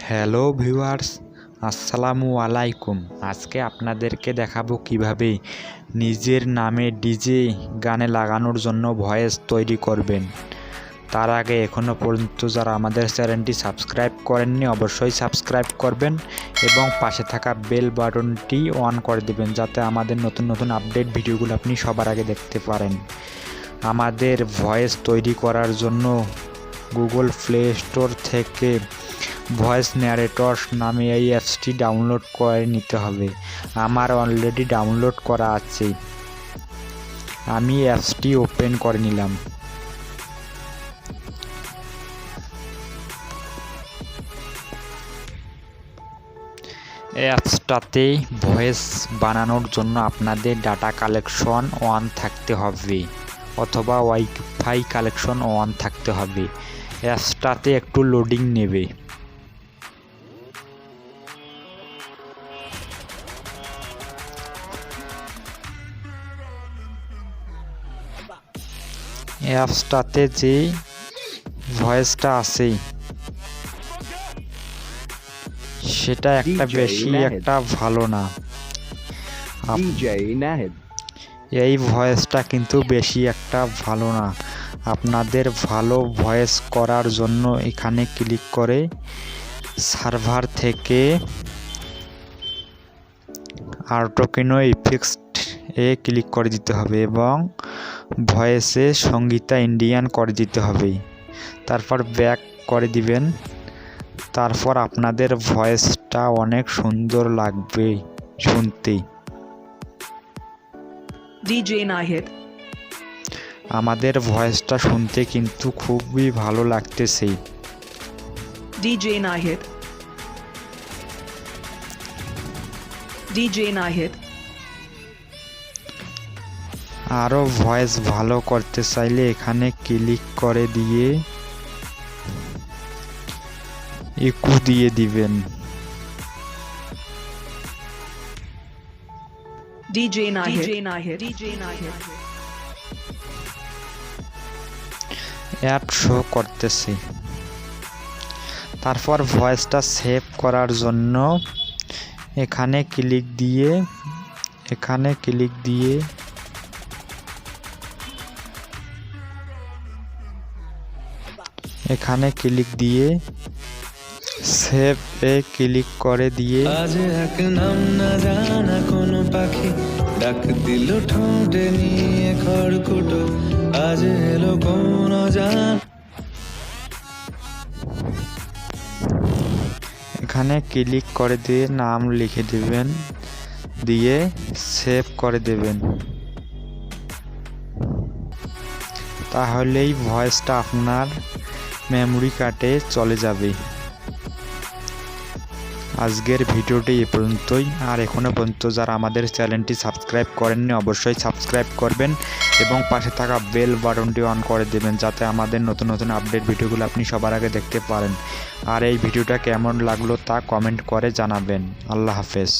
Hello viewers, আসসালামু আলাইকুম। আজকে আপনাদেরকে দেখাবো কিভাবে নিজের নামে ডিজে গানে লাগানোর জন্য ভয়েস তৈরি করবেন। তার আগে এখনও পর্যন্ত যারা আমাদের চ্যানেলটি সাবস্ক্রাইব করেননি অবশ্যই সাবস্ক্রাইব করবেন এবং পাশে থাকা বেল বাটনটি অন করে দেবেন যাতে আমাদের নতুন নতুন আপডেট ভিডিওগুলো আপনি সবার আগে দেখতে পারেন। আমাদের ভয়েস তৈরি করার জন্য গুগল প্লে স্টোর থেকে ভয়েস ন্যারেটর নামে এই অ্যাপসটি ডাউনলোড করে নিতে হবে। আমার অলরেডি ডাউনলোড করা আছে, আমি অ্যাপসটি ওপেন করে নিলাম। অ্যাপসটাতে ভয়েস বানানোর জন্য আপনাদের ডাটা কালেকশন অন থাকতে হবে অথবা ওয়াইফাই কালেকশন অন থাকতে হবে। অ্যাপসটাতে একটু লোডিং নেবে। অ্যাপসটাতে যে ভয়েসটা আছে সেটা একটা ভালো না। এই ভয়েসটা কিন্তু বেশি একটা ভালো না। আপনাদের ভালো ভয়েস করার জন্য এখানে ক্লিক করে সার্ভার থেকে আর্টোকেনো ইফেক্টস এ ক্লিক করে দিতে হবে এবং ভয়েসে সঙ্গীতা ইন্ডিয়ান করে দিতে হবে। তারপর ব্যাক করে দিবেন। তারপর আপনাদের ভয়েসটা অনেক সুন্দর লাগবে শুনতে। আমাদের ভয়েসটা শুনতে কিন্তু খুবই ভালো লাগতেছে। আরো ভয়েস ভালো করতে চাইলে এখানে ক্লিক করে দিয়ে ইকো দিয়ে দিবেন। অ্যাড শো করতেছে। তারপর ভয়েসটা সেভ করার জন্য এখানে ক্লিক দিয়ে সেভ এ ক্লিক করে দিয়ে আজ এক নাম না জানা কোন পাখি ডাক দিল ঠোঁটে নিয়ে খড়কুটো, আজ এলো কোন জান। এখানে ক্লিক করে দিয়ে নাম লিখে দিবেন, দিয়ে সেভ করে দেবেন। তাহলেই ভয়েসটা আপনার মেমোরি কার্ডে চলে যাবে। আজকের ভিডিওটি এ পর্যন্তই। আর এখনও পর্যন্ত যারা আমাদের চ্যানেলটি সাবস্ক্রাইব করেননি অবশ্যই সাবস্ক্রাইব করবেন এবং পাশে থাকা বেল বাটনটি অন করে দেবেন যাতে আমাদের নতুন নতুন আপডেট ভিডিওগুলো আপনি সবার আগে দেখতে পারেন। আর এই ভিডিওটা কেমন লাগলো তা কমেন্ট করে জানাবেন। আল্লাহ হাফেজ।